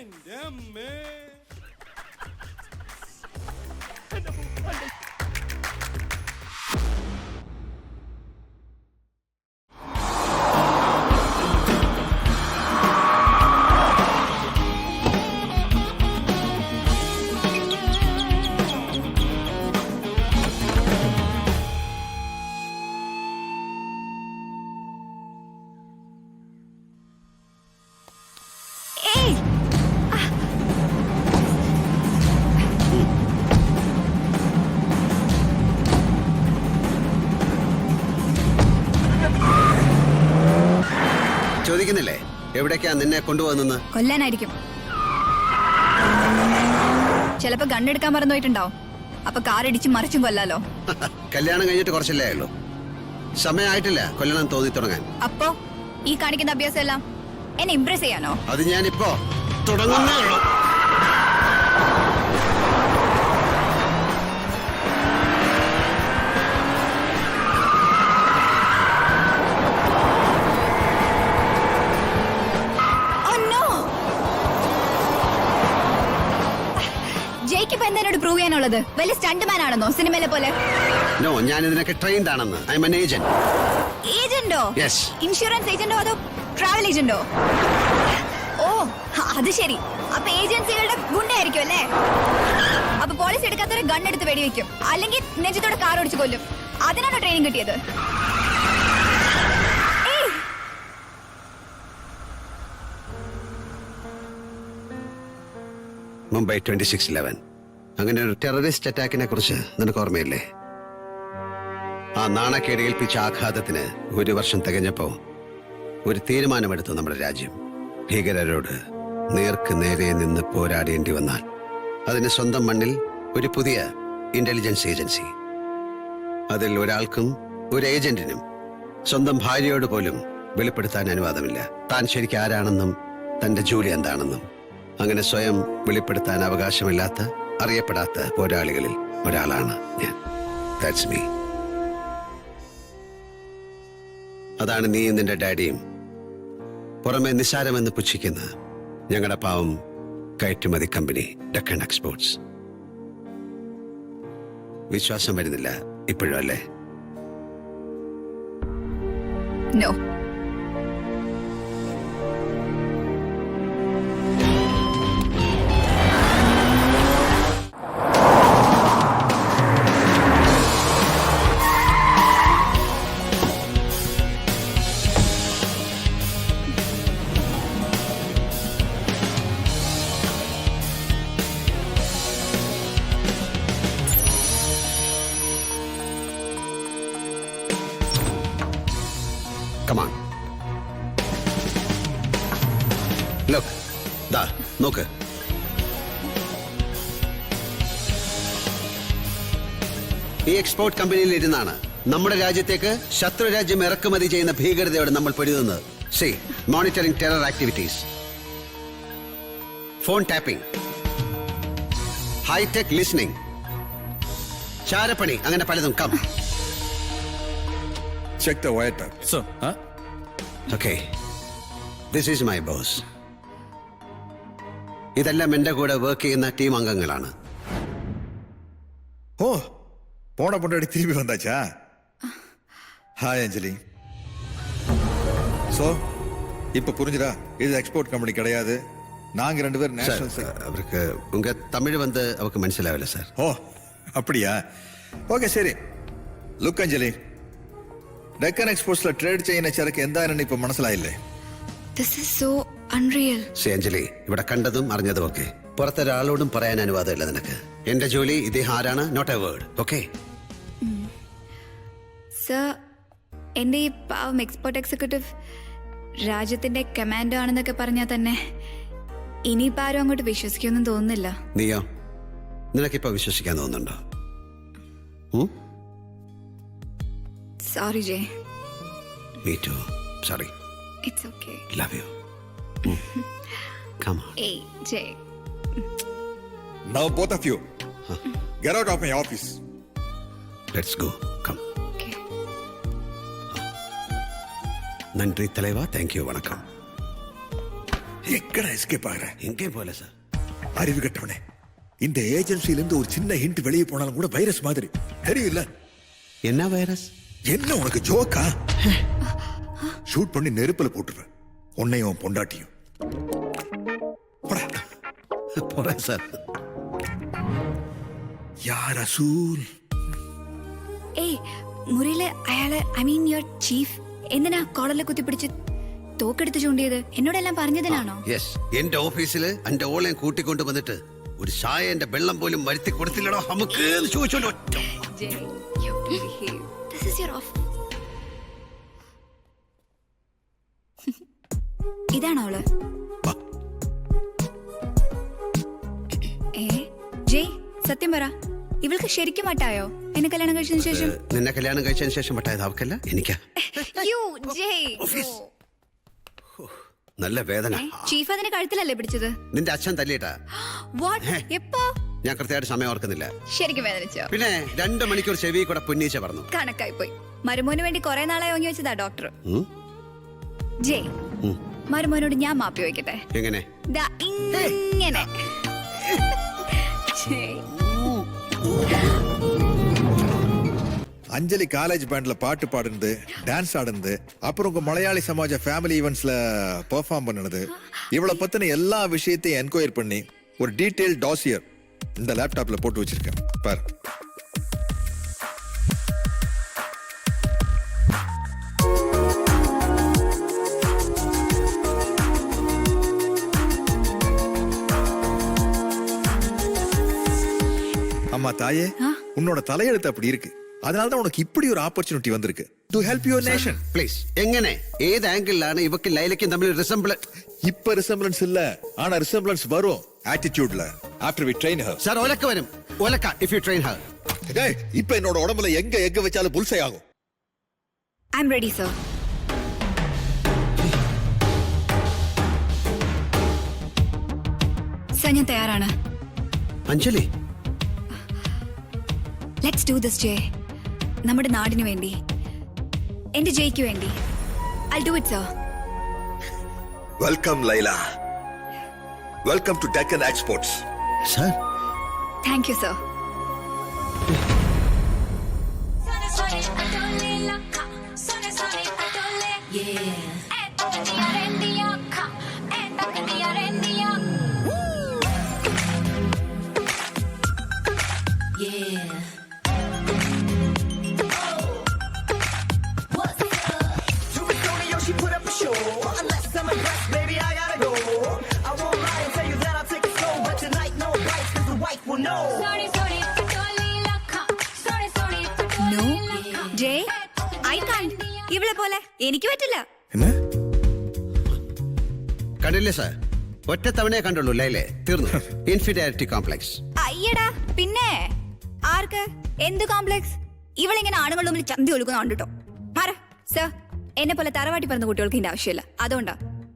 എന്റെ അമ്മേ. ചോദിക്കുന്നില്ലേ എവിടേക്കാ നിന്നെ കൊണ്ടുപോകുന്നെന്ന്? കൊല്ലാനായിരിക്കും. ചിലപ്പോ ഗണ്ണെടുക്കാൻ മറന്നുപോയിട്ടുണ്ടാവും. അപ്പൊ കാറിടിച്ച് മറിച്ചും കൊല്ലാലോ. കല്യാണം കഴിഞ്ഞിട്ട് കുറച്ചല്ലേ ആയുള്ളൂ. സമയമായിട്ടില്ല കൊല്ലണം തോന്നി തുടങ്ങാൻ. അപ്പോ ഈ കാണിക്കുന്ന അഭ്യാസം എല്ലാം എന്നെ ഇംപ്രസ് ചെയ്യാനോ? അത് ഞാനിപ്പോ തുടങ്ങുന്നേ ഉള്ളൂ. ജയ്ക്കിപ്പോ എന്നോട് പ്രൂവ് ചെയ്യാനുള്ളത് വലിയ സ്റ്റണ്ട് മാൻ ആണെന്നോ സിനിമയിലെ പോലെ? നോ, ഞാൻ ഇതിനൊക്കെ ട്രെയിൻഡ് ആണെന്ന്. I am an agent. ഏജന്റോ? യെസ്. ഇൻഷുറൻസ് ഏജന്റോ അതോ ട്രാവൽ ഏജന്റോ? ഓ അത് ശരി. അപ്പൊ ഏജൻസികളുടെ ഗുണ്ടായിരിക്കും അല്ലേ? അപ്പൊ പോലീസ് എടുക്കാത്തൊരു ഗൺ എടുത്ത് വെടിവെക്കും, അല്ലെങ്കിൽ നെഞ്ചത്തോടെ കാർ ഓടിച്ച് കൊല്ലും. അതിനാണോ ട്രെയിനിങ് കിട്ടിയത്? മുംബൈ 26/11 അങ്ങനെ ഒരു ടെററിസ്റ്റ് അറ്റാക്കിനെ കുറിച്ച് നിനക്ക് ഓർമ്മയില്ലേ? ആ നാണക്കേട് ഏൽപ്പിച്ച ആഘാതത്തിന് 1 വർഷം തികഞ്ഞപ്പോ ഒരു തീരുമാനമെടുത്തു നമ്മുടെ രാജ്യം. ഭീകരരോട് നേർക്ക് നേരെ നിന്ന് പോരാടേണ്ടി വന്നാൽ അതിന് സ്വന്തം മണ്ണിൽ ഒരു പുതിയ ഇന്റലിജൻസ് ഏജൻസി. അതിൽ ഒരാൾക്കും ഒരു ഏജന്റിനും സ്വന്തം ഭാര്യയോട് പോലും വെളിപ്പെടുത്താൻ അനുവാദമില്ല താൻ ശരിക്കും ആരാണെന്നും തന്റെ ജോലി എന്താണെന്നും. അങ്ങനെ സ്വയം വെളിപ്പെടുത്താൻ അവകാശമില്ലാത്ത അറിയപ്പെടാത്ത പോരാളികളിൽ ഒരാളാണ് ഞാൻ. That's me. അതാണ് നീയും നിന്റെ ഡാഡിയും പുറമെ നിസ്സാരമെന്ന് പുച്ഛിക്കുന്ന ഞങ്ങളുടെ പാവം കയറ്റുമതി കമ്പനി ഡക്കൺ എക്സ്പോർട്സ്. വിശ്വാസം വരുന്നില്ല ഇപ്പോഴും അല്ലേ? നോ. Come on. Look. ദാ നോക്ക്. ഈ എക്സ്പോർട്ട് കമ്പനിയിൽ ഇരുന്നാണ് നമ്മുടെ രാജ്യത്തേക്ക് ശത്രു രാജ്യം ഇറക്കുമതി ചെയ്യുന്ന ഭീകരതയോട് നമ്മൾ പൊരുതുന്നത്. See, monitoring terror activities, phone tapping, hitech listening, ചാരപ്പണി, അങ്ങനെ പലതും. Come. Check the wiretap. Sir. Huh? Okay. This is my boss. ഇതെല്ലാം എന്റെ കൂടെ വർക്ക് ചെയ്യുന്ന ടീം അംഗങ്ങളാണ്. ஓ, போன பொண்டாடி திரும்பி வந்தாச்சா? ஹாய் அஞ்சலி. சோ இப்ப புரிஞ்சுதா? இது எக்ஸ்போர்ட் கம்பெனி கிடையாது. நாங்க 2 பேரும் நேஷனல். അവർക്ക് ഉങ്ക തമിഴ് വന്ന് അവർക്ക് മനസ്സിലാവില്ല സാർ. ஓ அப்படியா? ஓகே சரி. ലുക്ക് അഞ്ജലി, ഡെക്കൻ എക്സ്പോർട്സിലെ ട്രേഡ് ചെയ്യുന്ന ചരക്ക് എന്താണെന്ന് ഇപ്പൊ മനസ്സിലായില്ലേ? This is so unreal. Shri Anjali, ഇവിടെ കണ്ടതും അറിഞ്ഞതും ഒക്കെ പുറത്തൊരാളോടും പറയാൻ അനുവാദമില്ല നിനക്ക്. എന്റെ ജോലി ഇദ്ദേഹം ആരാണ്, not a word. Okay sir, എന്റെ ഈ പാവം എക്സ്പോർട്ട് എക്സിക്യൂട്ടീവ് രാജ്യത്തിന്റെ കമാൻഡോ ആണെന്നൊക്കെ പറഞ്ഞാൽ തന്നെ ഇനിയിപ്പോ ആരും അങ്ങോട്ട് വിശ്വസിക്കുമെന്നും തോന്നുന്നില്ല. നീയോ? നിനക്കിപ്പോ വിശ്വസിക്കാൻ തോന്നുന്നുണ്ടോ? Sorry, Jay. Me too. Sorry. It's okay. Love you. Come on. Hey, Jay. Now both of you get out of my office. Let's go. Come. Okay. நன்றி தலைவா. Thank you. வணக்கம். எங்கடா எஸ்கேப் ஆகுற? எங்கேயும் போல சார். அறிவு கட்டவனே, இந்த ஏஜென்சில இருந்து ஒரு சின்ன ஹிண்ட் வெளியே போனாலும் கூட வைரஸ் மாதிரி தெரியல. என்ன வைரஸ்? என்ன உனக்கு ஜோக்கா? ஷூட் பண்ணி நெருப்புல போட்டுருவேன் உன்னையும் உன் பொண்டாட்டியும். போடா. போறேன் சார். யார் அசூல்? ഏയ് മുറിയില് അയാള് ഐ മീൻ യുവർ ചീഫ് എന്തിനാ കോളറിൽ കുത്തിപ്പിടിച്ച് തോക്കെടുത്ത് ചൂണ്ടിയത്? എന്നോടെല്ലാം പറഞ്ഞതിനാണോ? യെസ്, എന്റെ ഓഫീസിൽ എന്റെ ഓളെയും കൂട്ടിക്കൊണ്ട് വന്നിട്ട് ഒരു ചായ എന്റെ വെള്ളം പോലും വരുത്തി കൊടുത്തില്ലടോ നമുക്ക് ചോദിച്ചോല്ലോ. This is your office. ഇതാണോ അവള്? ജയ് സത്യം പറ, ഇവൾക്ക് ശരിക്കും വട്ടായോ എന്നെ കല്യാണം കഴിച്ചതിന് ശേഷം? നിന്നെ കല്യാണം കഴിച്ചതിന് ശേഷം വട്ടായത് അവക്കല്ല, എനിക്കാ. നല്ല വേദന. ചീഫ് അതിനെ കഴുത്തിലല്ലേ പിടിച്ചത്? നിന്റെ അച്ഛൻ തല്ലിയിട്ടാ. വാട്ട്? എപ്പോ? ഞാൻ കൃത്യമായിട്ട് സമയം ഓർക്കുന്നില്ല. ശരിക്കും വേദനിച്ചോ? പിന്നെ 2 മണിക്കൂർ ചെവി കൂടെ പൊന്നീച്ച പറഞ്ഞു. കണക്കായി പോയി. മരുമോന് വേണ്ടി കുറെ നാളെ ഓങ്ങി വെച്ചതാ ഡോക്ടർ. ജയ്, മരുമോനോട് ഞാൻ മാപ്പി വയ്ക്കട്ടെ? എങ്ങനെ? ദാ ഇങ്ങനെ. ജയ്. அஞ்சலி காலேஜ் பேண்ட்ல பாட்டு பாடுனது, டான்ஸ் ஆடுனது, அப்புறம் உங்க மலையாளி சமாஜ ஃபேமிலி ஈவெண்ட்ஸ்ல பெர்ஃபார்ம் பண்ணுனது, இவளை பத்தின எல்லா விஷயத்தையும் என்கொயர் பண்ணி ஒரு டீடைல் டாசியர் இந்த லேப்டாப்ல போட்டு வச்சிருக்கேன் பார். அம்மா தாயே, உன்னோட தலையெழுத்து அப்படி இருக்கு. அதனாலதான் உனக்கு இப்படி ஒரு ஆப்பர்ச்சுனிட்டி வந்திருக்கு to help your nation. Please. എങ്ങനെ, ഏത് ആംഗിളിലാണ് ഇവക്ക് ലൈലയ്ക്കും തമ്മിൽ റിസംബ്ലൻസ്? இப்ப ரிசம்பிளன்ஸ் இல்ல, ஆனா ரிசம்பிளன்ஸ் வரும் ஆட்டிட்யூட்ல after we train her. Sir ഒലക്ക വരും. ഒലക്ക ഇഫ് യു ട്രെയിൻ ഹർ. டேய், இப்ப என்னோட உடம்புல எங்க எங்க வச்சாலும் புல்சை ஆகும். I am ready sir. Sir ഞാൻ തയ്യാറാണ്. അഞ്ജലി, ലെറ്റ്സ് ഡു ദിസ് ജയ്. നമ്മുടെ നാടിന് വേണ്ടി, എന്റെ ജയ്ക്ക് വേണ്ടി. I'll do it sir. Welcome Laila. Welcome to Deccan exports. Sir. Thank you sir. She put up a show. Unless I'm impressed, baby, I gotta go. I won't lie and tell you that I'll take it slow. But tonight, no bites, cause the wife will know. No, Jay, I can't. ഇവളെ പോലെ എനിക്ക് പറ്റില്ല. என்ன? കണ്ടില്ലേ sir? ഒറ്റ തവണയെ കണ്ടുള്ളൂ ലൈലെ. തീർന്നു. Inferiority complex. അയ്യടാ, പിന്നെ ആർക്ക് എന്ത് കോംപ്ലക്സ്? ഇവളിങ്ങനെ ആണുങ്ങളുടെ മുമ്പിൽ ചന്തി ഒഴുകുന്ന കണ്ടിട്ടോ. മാറ സർ, എന്നെ പോലെ തറവാട്ടി പറഞ്ഞ കുട്ടികൾക്ക് ഇതിന്റെ ആവശ്യമില്ല. അതുകൊണ്ടാ,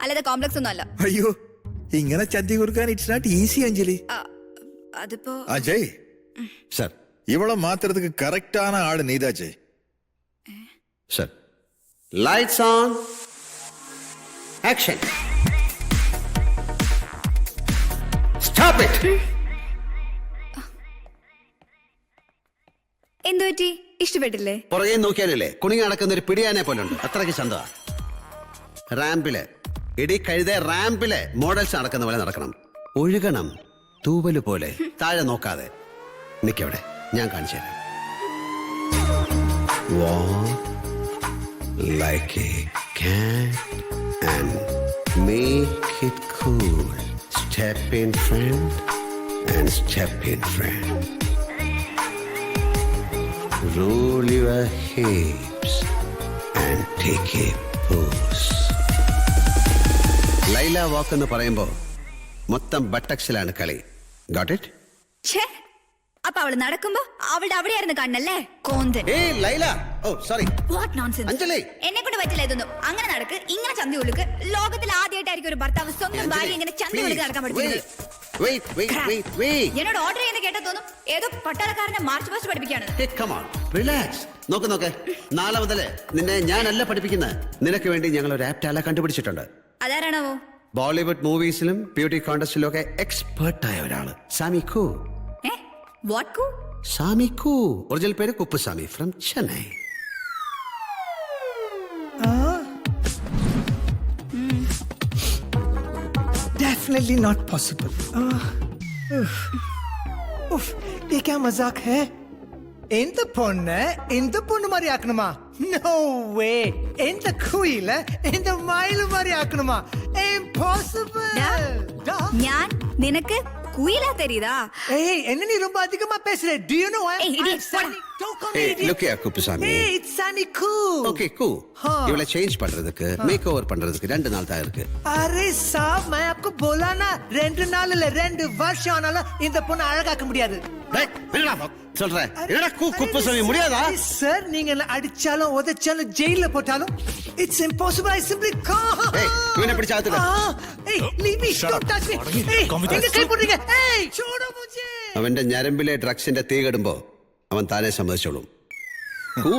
അല്ലാതെ കോംപ്ലക്സ് ഒന്നും അല്ല. ஐயோ, ഇങ്ങനെ ചന്തി കൊടുക്കാൻ ഇറ്റ്സ് നോട്ട് ഈസി അഞ്ജലി. അതിപ്പോ அஜய், സാർ. இவள மாத்துறதுக்கு கரெக்டான ஆளு நீதா Jai. Sir. Lights on. Action. Stop it. എന്തു പറ്റി? ഇഷ്ടപ്പെട്ടില്ലേ? പുറകെ നോക്കിയാലല്ലേ കുണിങ്ങി നടക്കുന്ന ഒരു പിടിയാനെ പോലെ ഉണ്ട്. അത്രയ്ക്ക് ചന്തമാ. റാമ്പില് ഇടി കഴുത റാമ്പില് മോഡൽസ് നടക്കുന്ന പോലെ നടക്കണം. ഒഴുകണം തൂവല് പോലെ, താഴെ നോക്കാതെ. നിക്കവിടെ, ഞാൻ കാണിച്ചു തരാം. Walk like a cat and make it cool. Step in front and step in front. Roll your hips and take a pose. Laila വാക്ക് എന്ന് പറയുമ്പോ മൊത്തം ബട്ടക്സിലാണ് കളി. Got it? ഛേ, അപ്പൊ അവള് നടക്കുമ്പോ അവളുടെ അവിടെയായിരുന്നു കണ്ണല്ലേ കോന്തൻ. ഏയ് Laila, oh sorry. What nonsense. Anjali, എന്നെ കൊണ്ട് പറ്റില്ല ഇതൊന്നും. അങ്ങനെ നടക്ക്, ഇങ്ങനെ ചന്തി ഒഴുക്ക്. ലോകത്തിൽ ആദ്യമായിട്ടായിരിക്കും ഒരു ഭർത്താവ് സ്വന്തം ഭാര്യ ഇങ്ങനെ ചന്തി ഒഴുക്ക് നടക്കാൻ പഠിപ്പിക്കുന്നത്. എന്നോട് ഓർഡർ ചെയ്യുന്ന കേട്ടാ തോന്നും ഏതോ പട്ടാളക്കാരനെ മാർച്ച് പാസ്റ്റ് പഠിപ്പിക്കാണ്. റിലാക്സ്. നോക്ക്, നാളെ മുതല് നിന്നെ ഞാനല്ല പഠിപ്പിക്കുന്നത്. നിനക്ക് വേണ്ടി ഞങ്ങൾ ഒരു ആപ്റ്റ് ആളെ കണ്ടുപിടിച്ചിട്ടുണ്ട്. അതാരാണാവോ? ബോളിവുഡ് മൂവീസിലും ബ്യൂട്ടി കോണ്ടസ്റ്റിലും ഒക്കെ എക്സ്പേർട്ടായ ഒരാള് സാമി കൂ. വാട്ട് കൂ? സാമി കൂ, ഒറിജിനൽ പേര് Kuppuswamy, from Chennai. Definitely not possible. Uff, ये क्या मजाक है? இந்த பொண்ணு மாதிரி ஆக்கணுமா? No way. இந்த குயில இந்த மயில் மாதிரி ஆக்கணுமா? Impossible. ഞാൻ നിനക്ക് കുയിലാ തെരീതാ? ஏய் என்ன நீ ரொம்ப அதிகமா பேசுற? Do you know why? Hey, idiot, Sunny. Don't call me Hey, idiot. look here, Kuppusamy. Hey, it's Sunny Cool. Okay கூ. हाँ. இவளை சேஞ்ச் பண்றதுக்கு மேக் ஓவர் பண்றதுக்கு 2 நாள் தான் இருக்கு. अरे साहब मैं आपको बोला ना 2 நாள் இல்ல 2 வருஷம் ஆனாலும் இந்த பொண்ணை அழகாக்க முடியாது. டேய், என்னடா சொல்ற? என்னடா குப்புசாமி முடியாதா? சார் நீங்க என்ன அடிச்சாலும் உதைச்சாலும் ஜெயில போட்டாலும் it's impossible. I simply can't. ஏய், இவனை பிடிச்சு அழுத்துடா. ஏய் leave me, don't touch me. ஏய் எங்க கை போடுறீங்க? ஏய் छोड़ो मुझे. അവന്റെ ഞരമ്പിലെ ഡ്രഗ്സിന്റെ തീ കെടുമ്പോ അവൻ താനെ സമ്മതിച്ചോളും. കൂ.